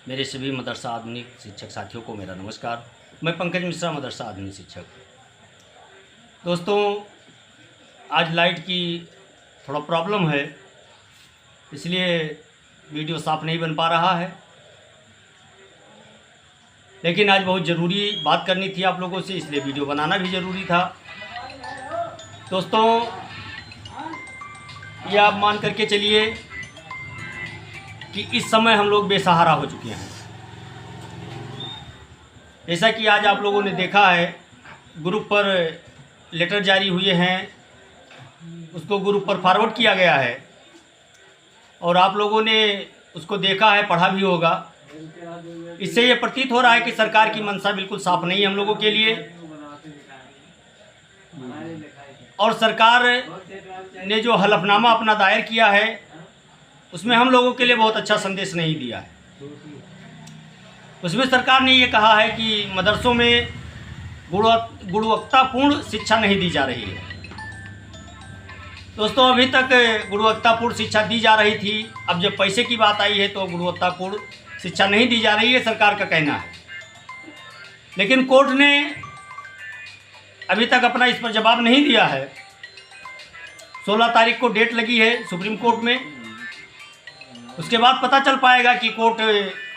मेरे सभी मदरसा आधुनिक शिक्षक साथियों को मेरा नमस्कार। मैं पंकज मिश्रा, मदरसा आधुनिक शिक्षक। दोस्तों, आज लाइट की थोड़ा प्रॉब्लम है, इसलिए वीडियो साफ नहीं बन पा रहा है, लेकिन आज बहुत ज़रूरी बात करनी थी आप लोगों से, इसलिए वीडियो बनाना भी ज़रूरी था। दोस्तों, ये आप मान करके चलिए कि इस समय हम लोग बेसहारा हो चुके हैं। जैसा कि आज आप लोगों ने देखा है, ग्रुप पर लेटर जारी हुए हैं, उसको ग्रुप पर फॉरवर्ड किया गया है और आप लोगों ने उसको देखा है, पढ़ा भी होगा। इससे ये प्रतीत हो रहा है कि सरकार की मंशा बिल्कुल साफ नहीं है हम लोगों के लिए, और सरकार ने जो हलफनामा अपना दायर किया है उसमें हम लोगों के लिए बहुत अच्छा संदेश नहीं दिया है। उसमें सरकार ने ये कहा है कि मदरसों में गुणवत्तापूर्ण शिक्षा नहीं दी जा रही है। दोस्तों, अभी तक गुणवत्तापूर्ण शिक्षा दी जा रही थी, अब जब पैसे की बात आई है तो गुणवत्तापूर्ण शिक्षा नहीं दी जा रही है, सरकार का कहना है। लेकिन कोर्ट ने अभी तक अपना इस पर जवाब नहीं दिया है। 16 तारीख को डेट लगी है सुप्रीम कोर्ट में, उसके बाद पता चल पाएगा कि कोर्ट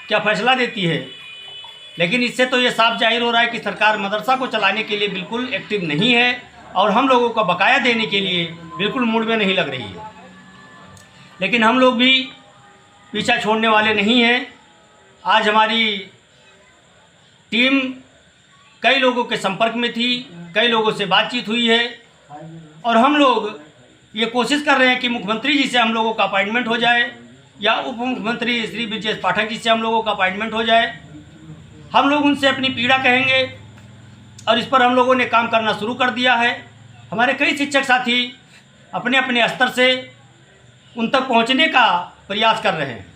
क्या फैसला देती है। लेकिन इससे तो ये साफ जाहिर हो रहा है कि सरकार मदरसा को चलाने के लिए बिल्कुल एक्टिव नहीं है और हम लोगों का बकाया देने के लिए बिल्कुल मूड में नहीं लग रही है। लेकिन हम लोग भी पीछा छोड़ने वाले नहीं हैं। आज हमारी टीम कई लोगों के संपर्क में थी, कई लोगों से बातचीत हुई है और हम लोग ये कोशिश कर रहे हैं कि मुख्यमंत्री जी से हम लोगों का अपॉइंटमेंट हो जाए या उप मुख्यमंत्री श्री ब्रजेश पाठक जी से हम लोगों का अपॉइंटमेंट हो जाए। हम लोग उनसे अपनी पीड़ा कहेंगे और इस पर हम लोगों ने काम करना शुरू कर दिया है। हमारे कई शिक्षक साथी अपने अपने स्तर से उन तक पहुंचने का प्रयास कर रहे हैं।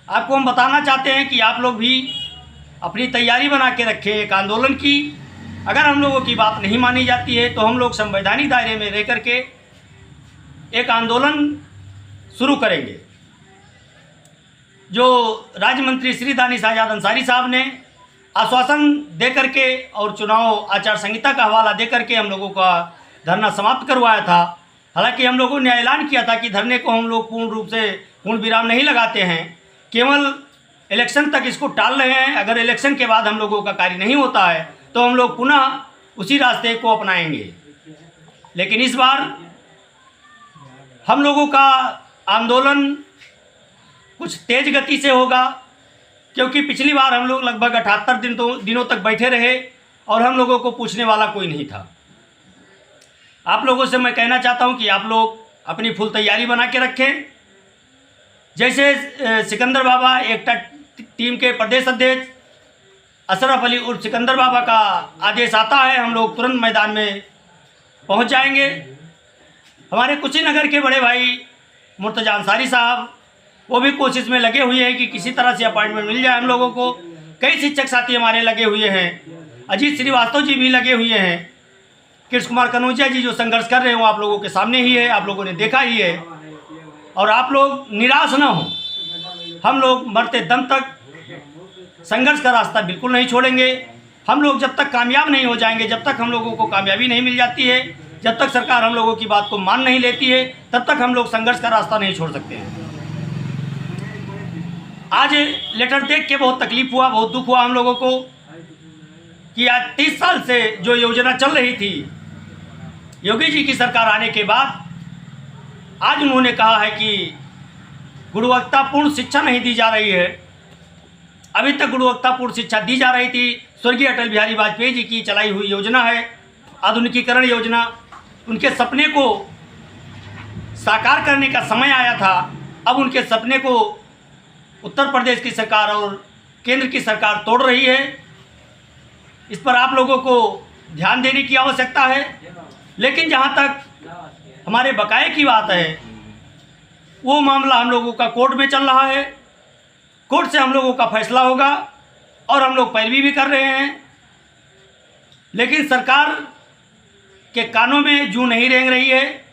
आपको हम बताना चाहते हैं कि आप लोग भी अपनी तैयारी बना के रखें एक आंदोलन की। अगर हम लोगों की बात नहीं मानी जाती है तो हम लोग संवैधानिक दायरे में रह करके एक आंदोलन शुरू करेंगे। जो राज्य मंत्री श्री दानिश आज़ाद अंसारी साहब ने आश्वासन दे करके और चुनाव आचार संहिता का हवाला दे करके हम लोगों का धरना समाप्त करवाया था। हालांकि हम लोगों ने ऐलान किया था कि धरने को हम लोग पूर्ण रूप से पूर्ण विराम नहीं लगाते हैं, केवल इलेक्शन तक इसको टाल रहे हैं। अगर इलेक्शन के बाद हम लोगों का कार्य नहीं होता है तो हम लोग पुनः उसी रास्ते को अपनाएंगे। लेकिन इस बार हम लोगों का आंदोलन कुछ तेज गति से होगा, क्योंकि पिछली बार हम लोग लगभग 78 दिनों तक बैठे रहे और हम लोगों को पूछने वाला कोई नहीं था। आप लोगों से मैं कहना चाहता हूं कि आप लोग अपनी फुल तैयारी बना के रखें। जैसे सिकंदर बाबा एकता टीम के प्रदेश अध्यक्ष अशरफ अली उर्फ सिकंदर बाबा का आदेश आता है, हम लोग तुरंत मैदान में पहुंच जाएंगे। हमारे कुशीनगर के बड़े भाई मुर्तजा अंसारी साहब वो भी कोशिश में लगे हुए हैं कि किसी तरह से अपॉइंटमेंट मिल जाए हम लोगों को। कई शिक्षक साथी हमारे लगे हुए हैं, अजीत श्रीवास्तव जी भी लगे हुए हैं, कृष्ण कुमार कनौजिया जी जो संघर्ष कर रहे हैं वो आप लोगों के सामने ही है, आप लोगों ने देखा ही है। और आप लोग निराश ना हो, हम लोग मरते दम तक संघर्ष का रास्ता बिल्कुल नहीं छोड़ेंगे। हम लोग जब तक कामयाब नहीं हो जाएंगे, जब तक हम लोगों को कामयाबी नहीं मिल जाती है, जब तक सरकार हम लोगों की बात को मान नहीं लेती है, तब तक हम लोग संघर्ष का रास्ता नहीं छोड़ सकते हैं। आज लेटर देख के बहुत तकलीफ हुआ, बहुत दुख हुआ हम लोगों को कि आज 30 साल से जो योजना चल रही थी योगी जी की सरकार आने के बाद, आज उन्होंने कहा है कि गुणवत्तापूर्ण शिक्षा नहीं दी जा रही है। अभी तक गुणवत्तापूर्ण शिक्षा दी जा रही थी। स्वर्गीय अटल बिहारी वाजपेयी जी की चलाई हुई योजना है आधुनिकीकरण योजना, उनके सपने को साकार करने का समय आया था। अब उनके सपने को उत्तर प्रदेश की सरकार और केंद्र की सरकार तोड़ रही है। इस पर आप लोगों को ध्यान देने की आवश्यकता है। लेकिन जहाँ तक हमारे बकाये की बात है, वो मामला हम लोगों का कोर्ट में चल रहा है। कोर्ट से हम लोगों का फैसला होगा और हम लोग पैरवी भी कर रहे हैं। लेकिन सरकार के कानों में जूं नहीं रेंग रही है,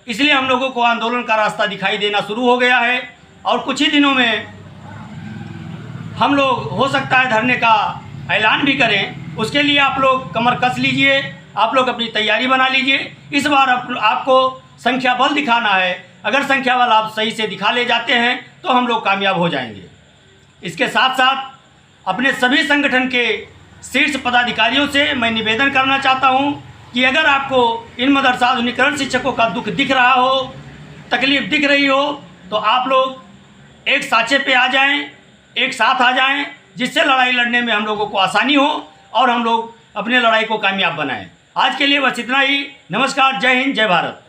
इसलिए हम लोगों को आंदोलन का रास्ता दिखाई देना शुरू हो गया है और कुछ ही दिनों में हम लोग हो सकता है धरने का ऐलान भी करें। उसके लिए आप लोग कमर कस लीजिए, आप लोग अपनी तैयारी बना लीजिए। इस बार आपको संख्या बल दिखाना है। अगर संख्या बल आप सही से दिखा ले जाते हैं तो हम लोग कामयाब हो जाएंगे। इसके साथ साथ अपने सभी संगठन के शीर्ष पदाधिकारियों से मैं निवेदन करना चाहता हूं कि अगर आपको इन मदरसा आधुनिकीकरण शिक्षकों का दुख दिख रहा हो, तकलीफ़ दिख रही हो, तो आप लोग एक साँचे पे आ जाएं, एक साथ आ जाएं, जिससे लड़ाई लड़ने में हम लोगों को आसानी हो और हम लोग अपने लड़ाई को कामयाब बनाएं। आज के लिए बस इतना ही। नमस्कार, जय हिंद, जय भारत।